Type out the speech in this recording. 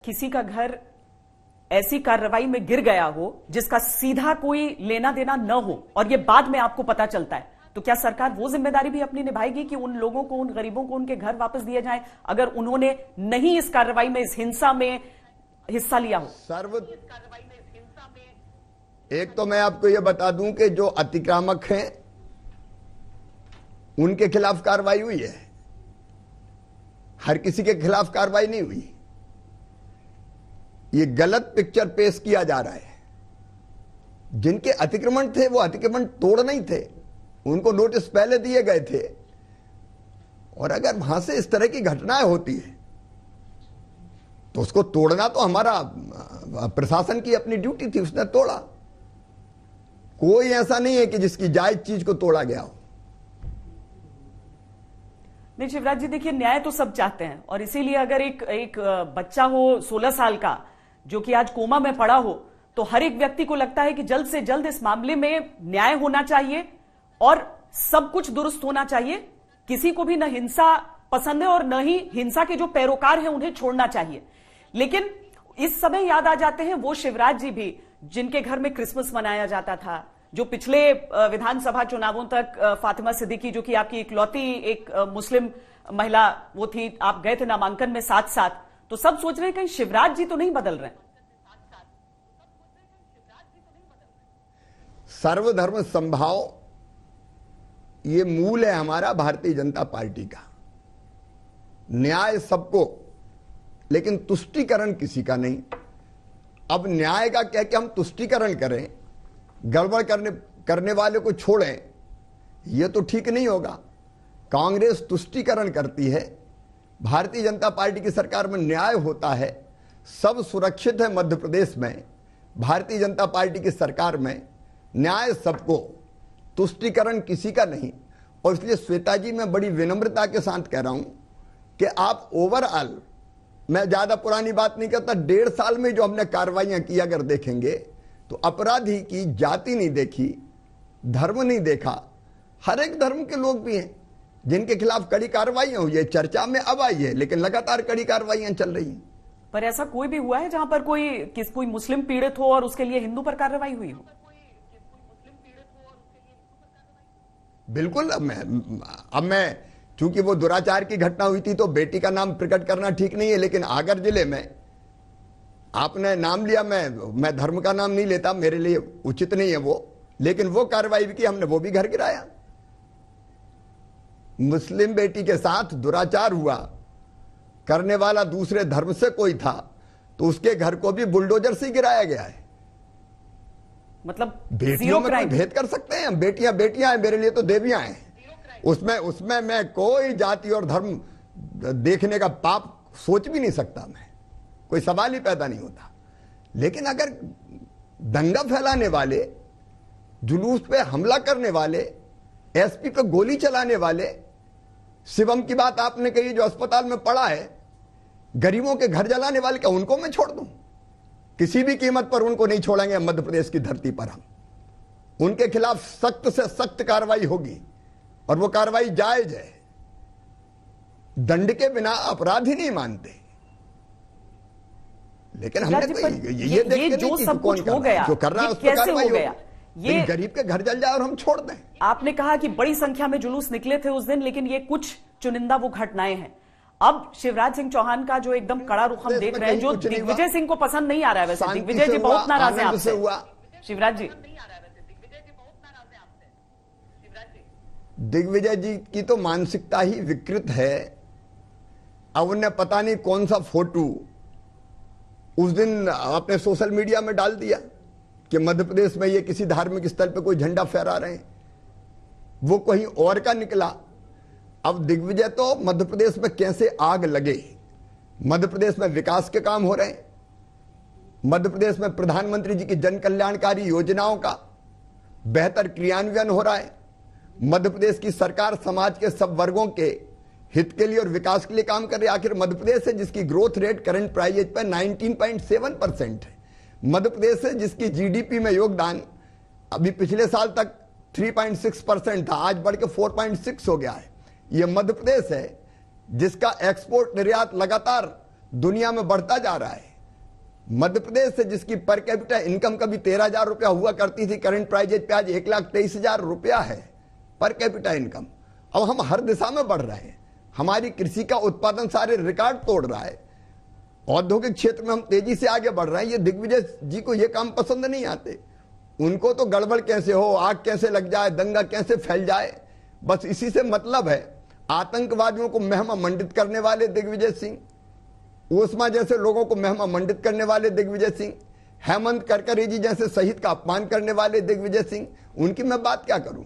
किसी का घर ऐसी कार्रवाई में गिर गया हो जिसका सीधा कोई लेना देना न हो और ये बाद में आपको पता चलता है, तो क्या सरकार वो जिम्मेदारी भी अपनी निभाएगी कि उन लोगों को, उन गरीबों को उनके घर वापस दिए जाएं अगर उन्होंने नहीं इस कार्रवाई में, इस हिंसा में हिस्सा लिया हो? एक तो मैं आपको यह बता दूं कि जो अतिक्रामक हैं उनके खिलाफ कार्रवाई हुई है, हर किसी के खिलाफ कार्रवाई नहीं हुई। ये गलत पिक्चर पेश किया जा रहा है। जिनके अतिक्रमण थे वो अतिक्रमण तोड़ नहीं थे, उनको नोटिस पहले दिए गए थे। और अगर वहां से इस तरह की घटनाएं होती है तो उसको तोड़ना तो हमारा प्रशासन की अपनी ड्यूटी थी, उसने तोड़ा। कोई ऐसा नहीं है कि जिसकी जायज चीज को तोड़ा गया हो। नहीं शिवराज जी, देखिए न्याय तो सब चाहते हैं और इसीलिए अगर एक बच्चा हो 16 साल का जो कि आज कोमा में पड़ा हो तो हर एक व्यक्ति को लगता है कि जल्द से जल्द इस मामले में न्याय होना चाहिए और सब कुछ दुरुस्त होना चाहिए। किसी को भी न हिंसा पसंद है और न ही हिंसा के जो पैरोकार हैं उन्हें छोड़ना चाहिए। लेकिन इस समय याद आ जाते हैं वो शिवराज जी भी जिनके घर में क्रिसमस मनाया जाता था, जो पिछले विधानसभा चुनावों तक फातिमा सिद्दीकी, जो कि आपकी इकलौती एक मुस्लिम महिला वो थी, आप गए थे नामांकन में साथ साथ, तो सब सोच रहे हैं कहीं शिवराज जी तो नहीं बदल रहे। सर्वधर्म संभाव ये मूल है हमारा भारतीय जनता पार्टी का। न्याय सबको, लेकिन तुष्टीकरण किसी का नहीं। अब न्याय का कह के हम तुष्टीकरण करें, गड़बड़ करने वाले को छोड़ें, यह तो ठीक नहीं होगा। कांग्रेस तुष्टीकरण करती है, भारतीय जनता पार्टी की सरकार में न्याय होता है, सब सुरक्षित है। मध्य प्रदेश में भारतीय जनता पार्टी की सरकार में न्याय सबको, तुष्टीकरण किसी का नहीं। और इसलिए श्वेता जी, मैं बड़ी विनम्रता के साथ कह रहा हूं कि आप ओवरऑल, मैं ज्यादा पुरानी बात नहीं करता, 1.5 साल में जो हमने कार्रवाइयां की अगर देखेंगे तो अपराधी की जाति नहीं देखी, धर्म नहीं देखा। हर एक धर्म के लोग भी हैं जिनके खिलाफ कड़ी कार्रवाइयां हुई है, चर्चा में अब आई है, लेकिन लगातार कड़ी कार्रवाइयां चल रही हैं। पर ऐसा कोई भी हुआ है जहां पर कोई मुस्लिम पीड़ित हो और उसके लिए हिंदू पर कार्रवाई हुई हो? बिल्कुल। अब मैं चूंकि वो दुराचार की घटना हुई थी तो बेटी का नाम प्रकट करना ठीक नहीं है, लेकिन आगर जिले में आपने नाम लिया, मैं धर्म का नाम नहीं लेता, मेरे लिए उचित नहीं है वो, लेकिन वो कार्रवाई भी की हमने, वो भी घर गिराया। मुस्लिम बेटी के साथ दुराचार हुआ, करने वाला दूसरे धर्म से कोई था तो उसके घर को भी बुलडोजर से गिराया गया है। मतलब बेटियों में कोई भेद कर सकते हैं? बेटियां बेटियां हैं, मेरे लिए तो देवियां हैं। उसमें मैं कोई जाति और धर्म देखने का पाप सोच भी नहीं सकता, मैं कोई सवाल ही पैदा नहीं होता। लेकिन अगर दंगा फैलाने वाले, जुलूस पे हमला करने वाले, एसपी पे गोली चलाने वाले, शिवम की बात आपने कही जो अस्पताल में पड़ा है, गरीबों के घर जलाने वाले, क्या उनको मैं छोड़ दूं? किसी भी कीमत पर उनको नहीं छोड़ेंगे। मध्य प्रदेश की धरती पर हम उनके खिलाफ सख्त से सख्त कार्रवाई होगी और वो कार्रवाई जायज है। दंड के बिना अपराध ही नहीं मानते। लेकिन हमने तो ये देख जो सब कुछ हो गया, जो कर रहा है उस पर कार्रवाई हो गया। ये गरीब के घर जल जाए और हम छोड़ दें। आपने कहा कि बड़ी संख्या में जुलूस निकले थे उस दिन, लेकिन ये कुछ चुनिंदा वो घटनाएं हैं। अब शिवराज सिंह चौहान का जो एकदम कड़ा रुख हम देख रहे हैं, जो दिग्विजय सिंह को पसंद नहीं आ रहा है। वैसे दिग्विजय जी बहुत नाराज हैं आपसे। शिवराज जी, दिग्विजय जी की तो मानसिकता ही विकृत है। अब उन्हें पता नहीं कौन सा फोटो उस दिन आपने सोशल मीडिया में डाल दिया कि मध्य प्रदेश में ये किसी धार्मिक स्थल पे कोई झंडा फहरा रहे हैं, वो कहीं और का निकला। अब दिग्विजय तो मध्य प्रदेश में कैसे आग लगे। मध्य प्रदेश में विकास के काम हो रहे हैं, मध्य प्रदेश में प्रधानमंत्री जी की जन कल्याणकारी योजनाओं का बेहतर क्रियान्वयन हो रहा है। मध्य प्रदेश की सरकार समाज के सब वर्गों के हित के लिए और विकास के लिए काम कर रही है। आखिर मध्य प्रदेश है जिसकी ग्रोथ रेट करंट प्राइस पर 19.7% है। मध्य प्रदेश है जिसकी जीडीपी में योगदान अभी पिछले साल तक 3.6% था, आज बढ़ के 4.6 हो गया है। यह मध्य प्रदेश है जिसका एक्सपोर्ट निर्यात लगातार दुनिया में बढ़ता जा रहा है। मध्य प्रदेश से जिसकी पर कैपिटा इनकम कभी 13,000 रुपया हुआ करती थी, करंट प्राइजेज पे आज 1,23,000 रुपया है पर कैपिटा इनकम। अब हम हर दिशा में बढ़ रहे हैं, हमारी कृषि का उत्पादन सारे रिकॉर्ड तोड़ रहा है, औद्योगिक क्षेत्र में हम तेजी से आगे बढ़ रहे हैं। ये दिग्विजय जी को ये काम पसंद नहीं आते, उनको तो गड़बड़ कैसे हो, आग कैसे लग जाए, दंगा कैसे फैल जाए, बस इसी से मतलब है। आतंकवादियों को महिमा मंडित करने वाले दिग्विजय सिंह, ओस्मा जैसे लोगों को महिमा मंडित करने वाले दिग्विजय सिंह, हेमंत करकरे जी जैसे शहीद का अपमान करने वाले दिग्विजय सिंह, उनकी मैं बात क्या करूं।